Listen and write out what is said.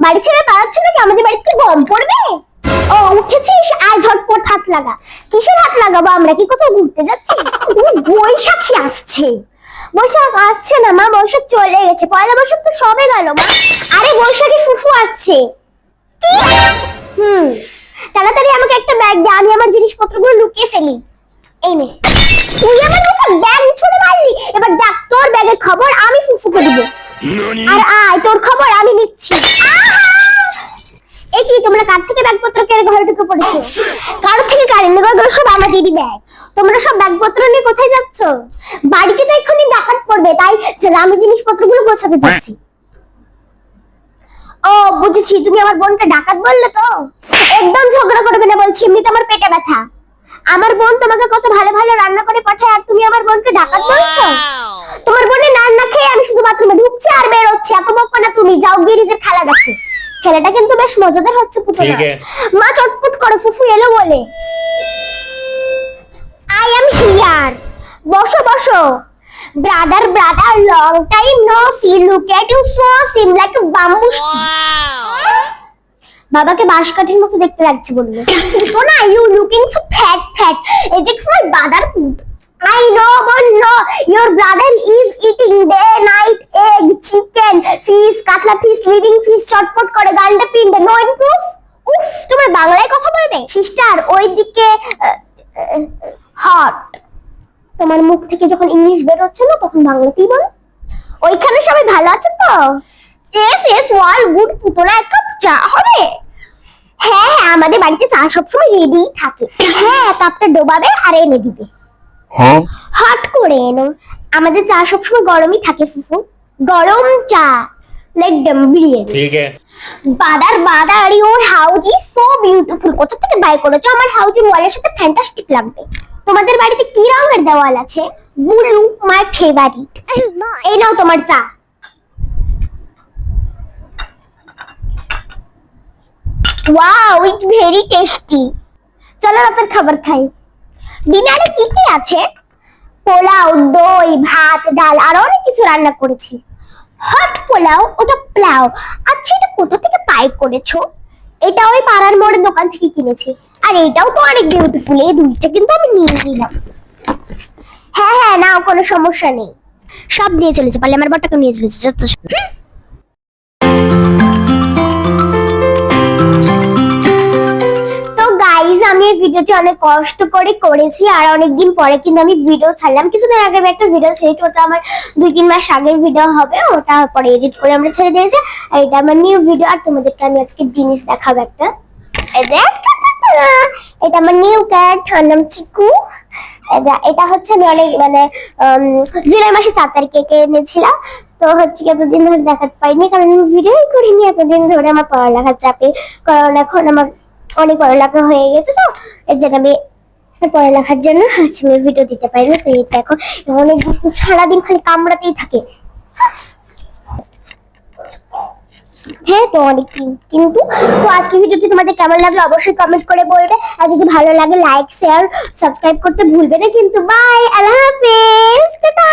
বাড়ি ছেড়ে পালাচ্ছ নাকি? আমাদের বাড়িতে গরম পড়বে? ও উঠেছিস, আর ঝটপট হাত লাগা। কিসের হাত লাগাবো? আমরা কি কোথাও ঘুরতে যাচ্ছি? বৈশাখী আসছে। বৈশাখ আসছে না মা, বৈশাখ চলে গেছে। পয়লা বৈশাখ তো সবে গেল মা। আরে বৈশাখী ফুফু আসছে। তাড়াতাড়ি আমাকে একটা ব্যাগ দে, আমি আমার জিনিসপত্রগুলো লুকিয়ে ফেলি। এই নে। তুই আমার মুখে ব্যাগ ছুঁড়ে মারলি, এবার দেখ তোর ব্যাগের খবর আমি ফুফুকে দিব। আর আয়, তোর খবর আমি নিচ্ছি। এই কি তোমরা কার থেকে ব্যাগপত্র কেড়ে ঘরে ঢুকে পড়েছো? কার থেকে কারেন্ট গুলো সব আমাদেরই ব্যাগ। তোমরা সব ব্যাগপত্র নিয়ে কোথায় যাচ্ছ? বাড়িতে তো এক্ষুনি ডাকাত পড়বে, তাই আমি জিনিসপত্রগুলো গোছাতে যাচ্ছি। ও বুঝেছি, তুমি আমার বোনকে ডাকাত বললে তো? একদম ঝগড়া করবে না বলছি, এমনিতে আমার পেটে ব্যথা। আমার বোন তোমাকে কত ভালো ভালো রান্না করে পাঠায়, আর তুমি আমার বোনকে ডাকাত বলছো? তোমার বোনের রান্না খেয়ে আমি শুধু বাথরুমে ঢুকছি আর বের হচ্ছে, এত বকো না তুমি। যাও গিরিজের খেলা দেখো। খেলাটা কিন্তু বেশ মজাদার হচ্ছে পুতুলা। মা চটপট করো, ফুফু এলো বলে। I am here. বসো বসো। Brother brother, long time no see, look at you so seem like a bamboo. বাবাকে বাঁশকাঠির মতো দেখতে লাগছে বললো। তো না, you looking so fat fat. Is it my brother? I know, but no, your brother is eating day night egg, chicken, fish, katla fish, living fish, চটপট করে গান্ডা পিন্ডে, no improve. উফ, তোমার বাংলায় কথা বলবে? সিস্টার ওইদিকে হট। তোমার মুখ থেকে যখন ইংলিশ বের হচ্ছে না, তখন বাংলাতেই বলো। ওইখানে সবাই ভালো আছে তো? এস এস ওয়াল গুড। পুতলা এক কাপ চা হবে? হ্যাঁ হ্যাঁ, আমাদের বাড়িতে চা সবসময় রেডি থাকে। হ্যাঁ, কাপটা ডোবাবে আর এনে দিবে। হট করে এনো। আমাদের চা সবসময় গরমই থাকে ফুফু। গরম চা, লাইক দম বিরিয়ানি। ঠিক আছে। Brother brother, your house is so beautiful. কোথা থেকে বাই করেছো? আমার হাউসের ওয়ালের সাথে ফ্যান্টাস্টিক লাগবে। তোমাদের বাড়িতে কি রঙের দেওয়াল আছে? Blue, my favourite. এই নাও তোমার চা। Wow, it very tasty. চলো রাতের খাবার খাই। ডিনারে কি কি আছে? পোলাও, দই, ভাত, ডাল আর অনেক কিছু রান্না করেছি। হট পোলাও, ওটা পোলাও। আচ্ছা, এটা কোথা থেকে বাই করেছো? এটা ওই পাড়ার মোড়ের দোকান থেকে কিনেছি। আর এটাও তো অনেক বিউটিফুল। এই দুইটা কিন্তু আমি নিয়ে নিলাম। হ্যাঁ হ্যাঁ, নাও, কোনো সমস্যা নেই। সব নিয়ে চলেছে, পারলে আমার বরটাকে নিয়ে চলেছে। যত আমি এই ভিডিওটি অনেক কষ্ট করে করেছি, আর অনেকদিন পরে কিন্তু আমি ভিডিও ছাড়লাম। কিছুদিন আগে আমি একটা ভিডিও ছেড়েছি, ওটা আমার 2-3 মাস আগের ভিডিও হবে। ওটা পরে এডিট করে আমরা ছেড়ে দিয়েছি। আর এটা আমার নিউ ভিডিও, আর তোমাদেরকে আমি আজকে জিনিস দেখাবো একটা। এটা আমার নিউ ক্যাট, ওর নাম চিকু। এটা হচ্ছে আমি অনেক জুলাই মাসের 4 তারিখে এনেছিলাম। তো হচ্ছে এতদিন ধরে দেখাতে পারিনি, কারণ আমি ভিডিও করিনি এতদিন ধরে। আমার পড়ালেখার চাপে, কারণ এখন আমার অনেক পড়ালেখা হয়ে গেছে, তো এর জন্য আমি পড়ালেখার জন্য ভিডিও দিতে পারি না। তো এই দেখো, অনেক সারাদিন খালি কামড়াতেই থাকে। হ্যাঁ, তো অনেক কিন্তু। তো আজকে ভিডিওটি তোমাদের কেমন লাগলো অবশ্যই কমেন্ট করে বলবে। আর যদি ভালো লাগে লাইক, শেয়ার, সাবস্ক্রাইব করতে ভুলবে না কিন্তু। বাই, আল্লাহ হাফেজ, টাটা।